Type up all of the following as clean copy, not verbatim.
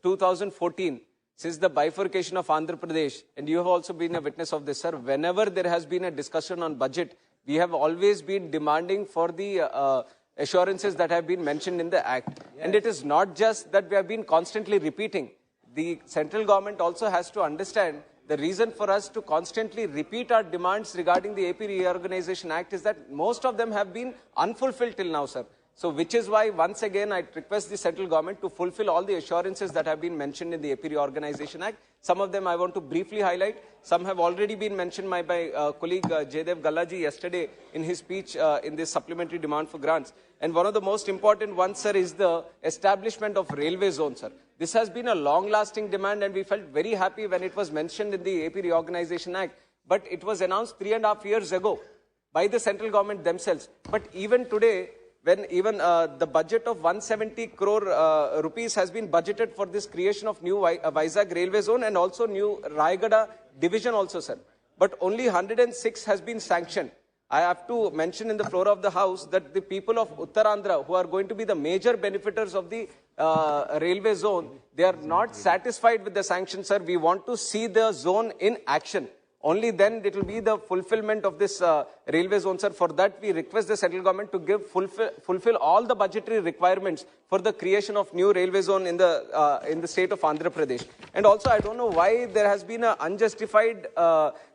2014, since the bifurcation of Andhra Pradesh, and you have also been a witness of this, sir, whenever there has been a discussion on budget, we have always been demanding for the assurances that have been mentioned in the Act. Yes. And it is not just that we have been constantly repeating. The central government also has to understand the reason for us to constantly repeat our demands regarding the AP Reorganization Act is that most of them have been unfulfilled till now, sir. So which is why, once again, I request the central government to fulfill all the assurances that have been mentioned in the AP Reorganization Act. Some of them I want to briefly highlight. Some have already been mentioned by my colleague Jaidev Gallaji yesterday in his speech in this supplementary demand for grants. And one of the most important ones, sir, is the establishment of railway zone, sir. This has been a long-lasting demand, and we felt very happy when it was mentioned in the AP Reorganization Act. But it was announced 3.5 years ago by the central government themselves. But even today, when even the budget of 170 crore rupees has been budgeted for this creation of new Visakha railway zone and also new Rayagada division also, sir. But only 106 has been sanctioned. I have to mention in the floor of the House that the people of Uttarandhra, who are going to be the major benefitors of the railway zone, they are not satisfied with the sanction, sir. We want to see the zone in action. Only then it will be the fulfillment of this railway zone, sir. For that, we request the central government to fulfill all the budgetary requirements for the creation of new railway zone in the state of Andhra Pradesh. And also, I don't know why there has been an unjustified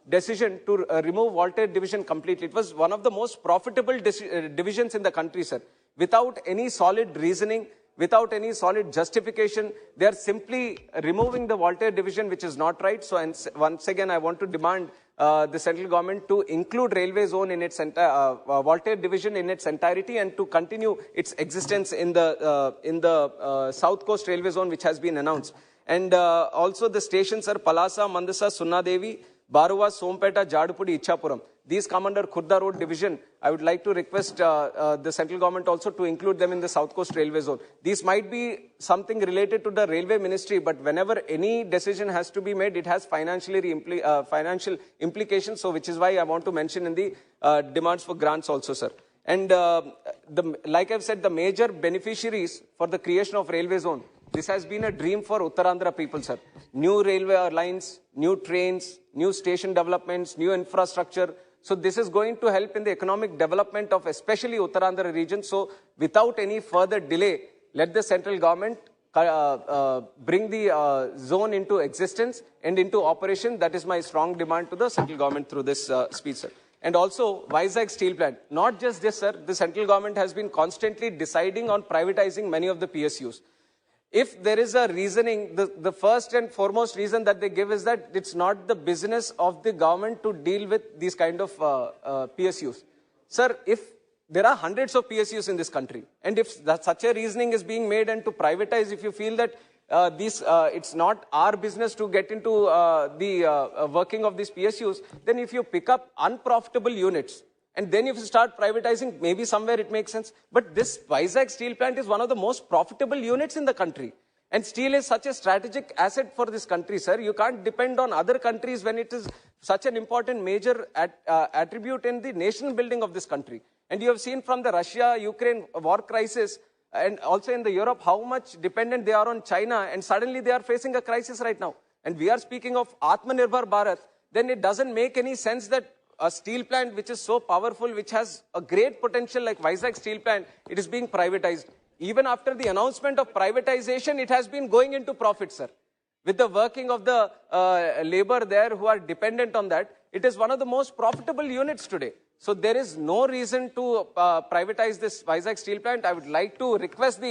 decision to remove Voltaire division completely. It was one of the most profitable divisions in the country, sir. Without any solid reasoning, without any solid justification, they are simply removing the Voltaire division, which is not right. So once again, I want to demand the central government to include railway zone in its Voltaire division in its entirety and to continue its existence in the South Coast Railway Zone, which has been announced. And also the stations are Palasa, Mandasa, Sunnadevi, Baruwa, Sompeta, Jadupudi, Ichapuram. These come under Khurda Road Division. I would like to request the central government also to include them in the South Coast Railway Zone. These might be something related to the Railway Ministry, but whenever any decision has to be made, it has financial implications, so which is why I want to mention in the demands for grants also, sir. And like I've said, the major beneficiaries for the creation of Railway Zone, this has been a dream for Uttarandhra people, sir. New railway lines, new trains, new station developments, new infrastructure. So this is going to help in the economic development of especially Uttarandhra region. So without any further delay, let the central government bring the zone into existence and into operation. That is my strong demand to the central government through this speech, sir. And also, Visakha steel plant. Not just this, sir. The central government has been constantly deciding on privatizing many of the PSUs. If there is a reasoning, the first and foremost reason that they give is that it's not the business of the government to deal with these kind of PSUs. Sir, if there are hundreds of PSUs in this country, and if such a reasoning is being made and to privatize, if you feel that it's not our business to get into the working of these PSUs, then if you pick up unprofitable units, and then if you start privatizing, maybe somewhere it makes sense. But this Visakha steel plant is one of the most profitable units in the country. And steel is such a strategic asset for this country, sir. You can't depend on other countries when it is such an important major attribute in the nation building of this country. And you have seen from the Russia-Ukraine war crisis and also in the Europe how much dependent they are on China. And suddenly they are facing a crisis right now. And we are speaking of Atmanirbhar Bharat. Then it doesn't make any sense that a steel plant which is so powerful, which has a great potential like Visakha steel plant, it is being privatized. Even after the announcement of privatization, it has been going into profit, sir. With the working of the labor there who are dependent on that, it is one of the most profitable units today. So there is no reason to privatize this Visakha steel plant. I would like to request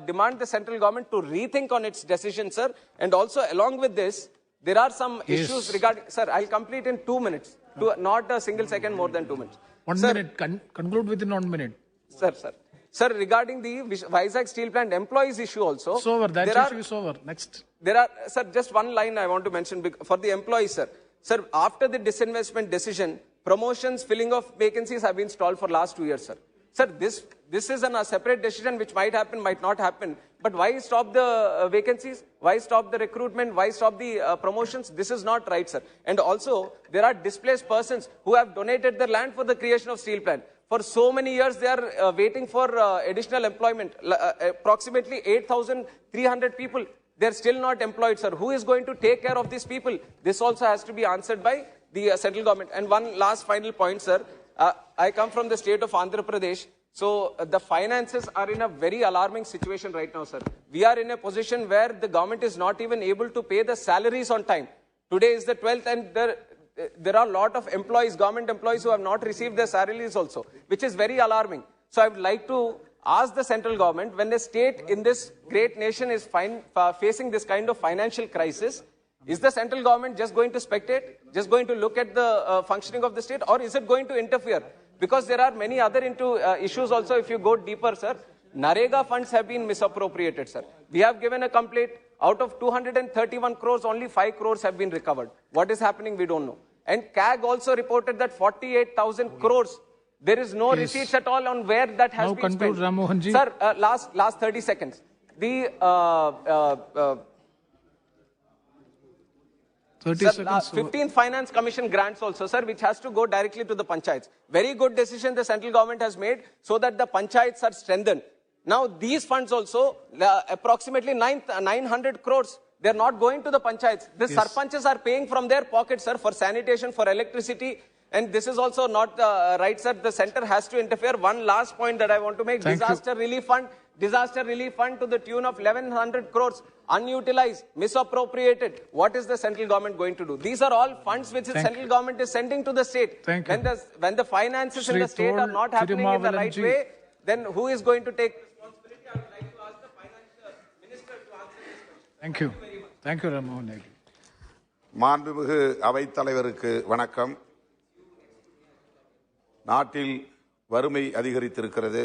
demand the central government to rethink on its decision, sir. And also along with this, there are some issues regarding, sir, I'll complete in 2 minutes. Not a single second more than 2 minutes. 1 minute. Conclude within 1 minute. Sir, regarding the Visakha steel plant employees issue also. It's over. That issue is over. Next. Sir, just one line I want to mention for the employees, sir. Sir, after the disinvestment decision, promotions, filling of vacancies have been stalled for last 2 years, sir. Sir, this is a separate decision which might happen, might not happen. But why stop the vacancies? Why stop the recruitment? Why stop the promotions? This is not right, sir. And also, there are displaced persons who have donated their land for the creation of steel plant. For so many years, they are waiting for additional employment. Approximately 8,300 people they're still not employed, sir. Who is going to take care of these people? This also has to be answered by the central government. And one last final point, sir. I come from the state of Andhra Pradesh. So the finances are in a very alarming situation right now, sir. We are in a position where the government is not even able to pay the salaries on time. Today is the 12th and there are a lot of employees, government employees who have not received their salaries also, which is very alarming. So I would like to ask the central government, when the state in this great nation is facing this kind of financial crisis, is the central government just going to spectate, just going to look at the functioning of the state, or is it going to interfere? Because there are many other issues also, if you go deeper, sir. Narega funds have been misappropriated, sir. We have given a complaint. Out of 231 crores, only 5 crores have been recovered. What is happening, we don't know. And CAG also reported that 48,000 crores, there is no receipts at all on where that has been conclude, spent. Ram Mohan ji. Sir, last 30 seconds. The 30 sir, seconds. 15th Finance Commission grants also, sir, which has to go directly to the panchayats. Very good decision the central government has made so that the panchayats are strengthened. Now, these funds also, approximately 900 crores, they're not going to the panchayats. The sarpanches are paying from their pockets, sir, for sanitation, for electricity. And this is also not right, sir. The center has to interfere. One last point that I want to make. Disaster relief fund to the tune of 1,100 crores, unutilized, misappropriated. What is the central government going to do? These are all funds which the central government is sending to the state. When the finances in the state are not happening in the right way, then who is going to take responsibility? I would like to ask the finance minister to answer this question. Thank you. Thank you, Ram Mohan. மாண்புமிகு அவைத்தலைவருக்கு வணக்கம். நாட்டில் வறுமை அதிகரித்திருக்கிறது.